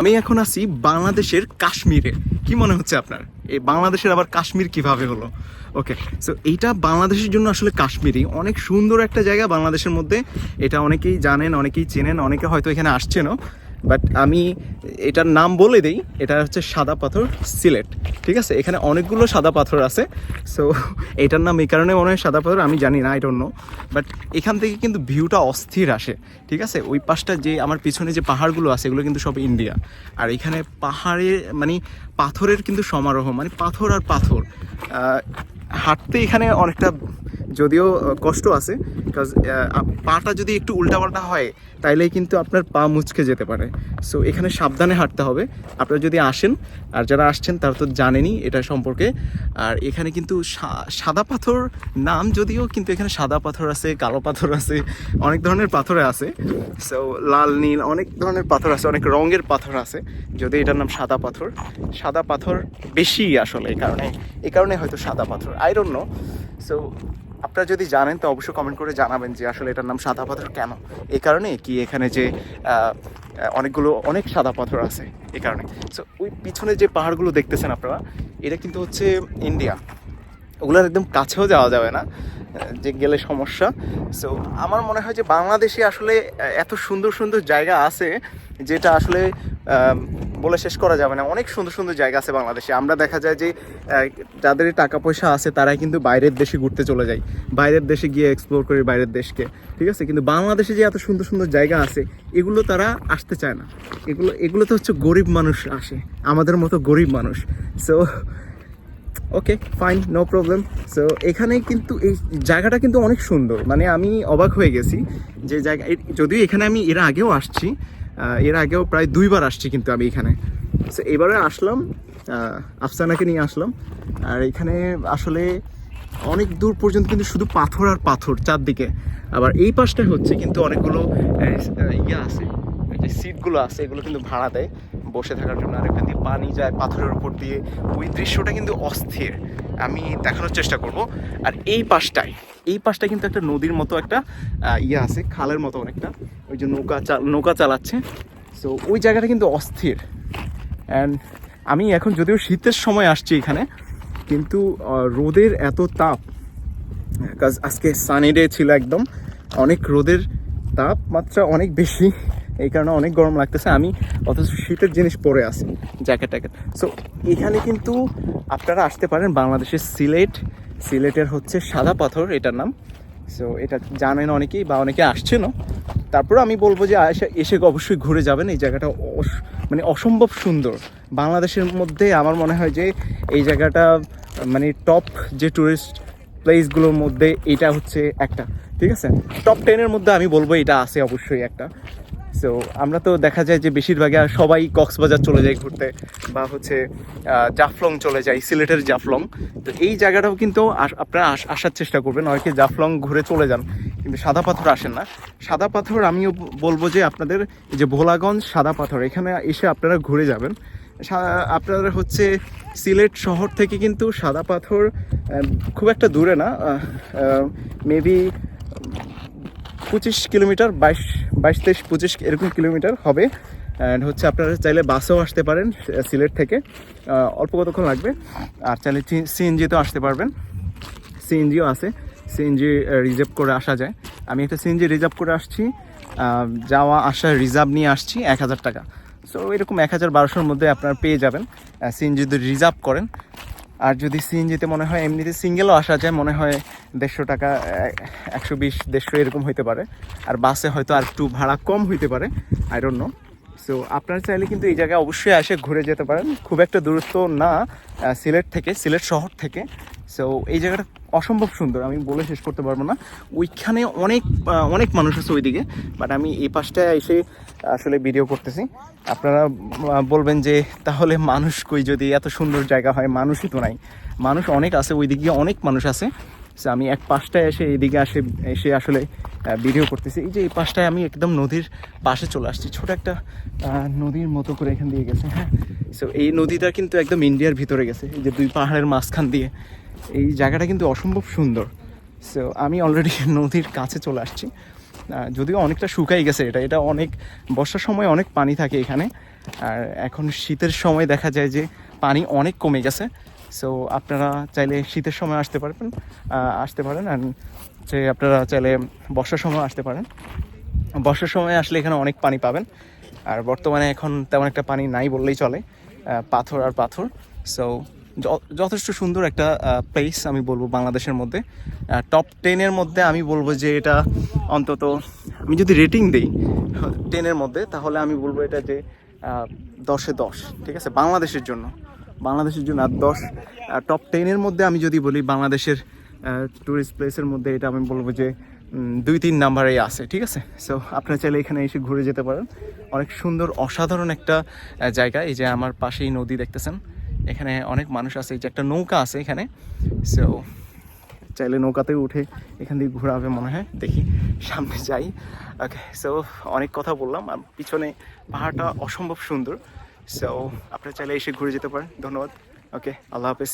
আমি এখন আছি বাংলাদেশের কাশ্মীরে। কি মনে হচ্ছে আপনার এই বাংলাদেশের আবার কাশ্মীর কিভাবে হলো? ওকে, সো এইটা বাংলাদেশের জন্য আসলে কাশ্মীরি অনেক সুন্দর একটা জায়গা বাংলাদেশের মধ্যে। এটা অনেকেই জানেন, অনেকেই চেনেন, অনেকে হয়তো এখানে আসছেনও, বাট আমি এটার নাম বলে দিই। এটা হচ্ছে সাদা পাথর সিলেট। ঠিক আছে, এখানে অনেকগুলো সাদা পাথর আছে। সো এটার নাম এই কারণে মনে হয় সাদা পাথর, আমি জানি না, আই ডোন্ট নো। বাট এখান থেকে কিন্তু ভিউটা অস্থির আসে। ঠিক আছে, ওই পাশটা যে আমার পিছনে যে পাহাড়গুলো আছে এগুলো কিন্তু সব ইন্ডিয়া। আর এখানে পাহাড়ে মানে পাথরের কিন্তু সমারোহ, মানে পাথর আর পাথর। হাঁটতে এখানে অনেকটা যদিও কষ্ট আছে, বিকজ পাটা যদি একটু উল্টাপাল্টা হয় তাইলেই কিন্তু আপনার পা মুচকে যেতে পারে। সো এখানে সাবধানে হাঁটতে হবে আপনারা যদি আসেন। আর যারা আসছেন তারা তো জানেনই এটা সম্পর্কে। আর এখানে কিন্তু সাদা পাথর নাম যদিও, কিন্তু এখানে সাদা পাথর আছে, কালো পাথর আছে, অনেক ধরনের পাথরে আছে। সো লাল নীল অনেক ধরনের পাথর আছে, অনেক রঙের পাথর আছে। যদি এটার নাম সাদা পাথর, সাদা পাথর বেশি আসলে এই কারণে হয়তো সাদা পাথর, আই ডোন্ট নো। সো আপনারা যদি জানেন তো অবশ্যই কমেন্ট করে জানাবেন যে আসলে এটার নাম সাদা পাথর কেন। এই কারণে কি এখানে যে অনেক সাদা পাথর আছে এই কারণে। সো ওই পিছনে যে পাহাড়গুলো দেখতেছেন আপনারা, এটা কিন্তু হচ্ছে ইন্ডিয়া। ওগুলোর একদম কাছেও যাওয়া যাবে না, যে গেলে সমস্যা। সো আমার মনে হয় যে বাংলাদেশে আসলে এত সুন্দর সুন্দর জায়গা আছে যেটা আসলে বলে শেষ করা যাবে না। অনেক সুন্দর সুন্দর জায়গা আছে বাংলাদেশে। আমরা দেখা যায় যে যাদের টাকা পয়সা আছে তারাই কিন্তু বাইরের দেশে ঘুরতে চলে যায়, বাইরের দেশে গিয়ে এক্সপ্লোর করি বাইরের দেশকে। ঠিক আছে, কিন্তু বাংলাদেশে যে এত সুন্দর সুন্দর জায়গা আছে এগুলো তারা আসতে চায় না। এগুলোতে হচ্ছে গরিব মানুষ আসে, আমাদের মতো গরিব মানুষ। So okay fine, no problem. So এখানে কিন্তু এই জায়গাটা কিন্তু অনেক সুন্দর, মানে আমি অবাক হয়ে গেছি যে জায়গা। যদিও এখানে আমি এর আগেও আসছি, এর আগেও প্রায় 2বার আসছি কিন্তু আমি এখানে। সো এবারে আসলাম, আফসানাকে নিয়ে আসলাম। আর এখানে আসলে অনেক দূর পর্যন্ত কিন্তু শুধু পাথর আর পাথর চারদিকে। আবার এই পাশটায় হচ্ছে কিন্তু অনেকগুলো আছে, যে সিটগুলো আছে এগুলো কিন্তু ভাড়া দেয় বসে থাকার জন্য। আর এখান দিয়ে পানি যায় পাথরের উপর দিয়ে, ওই দৃশ্যটা কিন্তু অস্থির, আমি দেখানোর চেষ্টা করব। আর এই পাশটায় কিন্তু একটা নদীর মতো একটা আছে, খালের মতো অনেকটা, ওই যে নৌকা চালাচ্ছে। সো ওই জায়গাটা কিন্তু অস্থির। অ্যান্ড আমি এখন যদিও শীতের সময় আসছি এখানে, কিন্তু রোদের এত তাপ, কাজ আজকে সানি ডে ছিল একদম, অনেক রোদের তাপমাত্রা অনেক বেশি, এই কারণে অনেক গরম লাগতেছে। আমি অথচ শীতের জিনিস পরে আছি, জ্যাকেট ট্যাকেট। সো এখানে কিন্তু আপনারা আসতে পারেন বাংলাদেশের সিলেটের হচ্ছে সাদা পাথর এটার নাম। সো এটা জানেন অনেকেই বা অনেকে আসছেনও। তারপরে আমি বলবো যে এসে অবশ্যই ঘুরে যাবেন। এই জায়গাটা মানে অসম্ভব সুন্দর। বাংলাদেশের মধ্যে আমার মনে হয় যে এই জায়গাটা মানে টপ যে টুরিস্ট প্লেসগুলোর মধ্যে এটা হচ্ছে একটা। ঠিক আছে, টপ 10-এর মধ্যে আমি বলবো এটা আছে অবশ্যই একটা। সো আমরা তো দেখা যায় যে বেশিরভাগই সবাই কক্সবাজার চলে যায় ঘুরতে, বা হচ্ছে জাফলং চলে যায়, সিলেটের জাফলং। তো এই জায়গাটাও কিন্তু আপনারা আসার চেষ্টা করবেন। অনেকে জাফলং ঘুরে চলে যান কিন্তু সাদা পাথর আসেন না। সাদা পাথর আমিও বলবো যে আপনাদের যে ভোলাগঞ্জ সাদা পাথর, এখানে এসে আপনারা ঘুরে যাবেন। আপনারা হচ্ছে সিলেট শহর থেকে কিন্তু সাদা পাথর খুব একটা দূরে না, মেবি 25 কিলোমিটার, 22-23-25 এরকম কিলোমিটার হবে। অ্যান্ড হচ্ছে আপনারা চাইলে বাসেও আসতে পারেন সিলেট থেকে, অল্প কতক্ষণ লাগবে। আর চাইলে সিএনজিতেও আসতে পারবেন, সিএনজিও আছে, সিএনজি রিজার্ভ করে আসা যায়। আমি একটা সিএনজি রিজার্ভ করে আসছি, যাওয়া আসার রিজার্ভ নিয়ে আসছি 1000 টাকা। সো এরকম 1000-1200-র মধ্যে আপনারা পেয়ে যাবেন সিএনজি যদি রিজার্ভ করেন। আর যদি সিএনজিতে মনে হয় এমনিতে সিঙ্গেলও আসা যায়, মনে হয় 150 টাকা, 120-150 এরকম হইতে পারে। আর বাসে হয়তো আর একটু ভাড়া কম হইতে পারে, আই ডোন্ট নো। সো আপনারা চাইলে কিন্তু এই জায়গায় অবশ্যই এসে ঘুরে যেতে পারেন, খুব একটা দূরত্ব না সিলেট শহর থেকে। সো এই জায়গাটা অসম্ভব সুন্দর, আমি বলে শেষ করতে পারবো না। ওইখানে অনেক মানুষ আছে ওইদিকে, বাট আমি এই পাশটায় এসে আসলে ভিডিও করতেছি। আপনারা বলবেন যে তাহলে মানুষ কই, যদি এত সুন্দর জায়গা হয়? মানুষই তো নাই, মানুষ অনেক আছে ওইদিকে, অনেক মানুষ আছে। সো আমি এক পাশটায় এসে এইদিকে এসে আসলে ভিডিও করতেছি। এই যে এই পাশটায় আমি একদম নদীর পাশে চলে আসছি, ছোট একটা নদীর মতো করে এখান দিয়ে গেছে। হ্যাঁ, সো এই নদীটা কিন্তু একদম ইন্ডিয়ার ভিতরে গেছে, এই যে 2 পাহাড়ের মাঝখান দিয়ে। এই জায়গাটা কিন্তু অসম্ভব সুন্দর। সো আমি অলরেডি নদীর কাছে চলে আসছি, যদিও অনেকটা শুকাই গেছে। এটা অনেক বর্ষার সময় অনেক পানি থাকে এখানে। আর এখন শীতের সময় দেখা যায় যে পানি অনেক কমে গেছে। সো আপনারা চাইলে শীতের সময় আসতে পারেন। আর যে আপনারা চাইলে বর্ষার সময় আসতে পারেন। বর্ষার সময় আসলে এখানে অনেক পানি পাবেন। আর বর্তমানে এখন তেমন একটা পানি নাই বললেই চলে, পাথর আর পাথর। সো যথেষ্ট সুন্দর একটা প্লেস আমি বলবো বাংলাদেশের মধ্যে। টপ 10-এর মধ্যে আমি বলবো যে এটা অন্তত, আমি যদি রেটিং দিই 10-এর মধ্যে, তাহলে আমি বলবো এটা যে 10-এ 10, ঠিক আছে, বাংলাদেশের জন্য আর 10 টপ 10-এর মধ্যে আমি যদি বলি বাংলাদেশের ট্যুরিস্ট প্লেসের মধ্যে, এটা আমি বলবো যে 2-3 নাম্বারেই আছে, ঠিক আছে। সো আপনারা চাইলে এখানে এসে ঘুরে যেতে পারেন। অনেক সুন্দর অসাধারণ একটা জায়গা। এই যে আমার পাশেই নদী দেখতেছেন, এখানে অনেক মানুষ আছে, এই যে একটা নৌকা আছে এখানে। সো চাইলে নৌকাতে উঠে এখান দিয়ে ঘোরাবে মনে হয়, দেখি সামনে যাই। ওকে, সো অনেক কথা বললাম, আর পিছনে পাহাড়টা অসম্ভব সুন্দর। সো আপনারা চাইলে এসে ঘুরে যেতে পারেন। ধন্যবাদ। ওকে, আল্লাহ হাফেজ।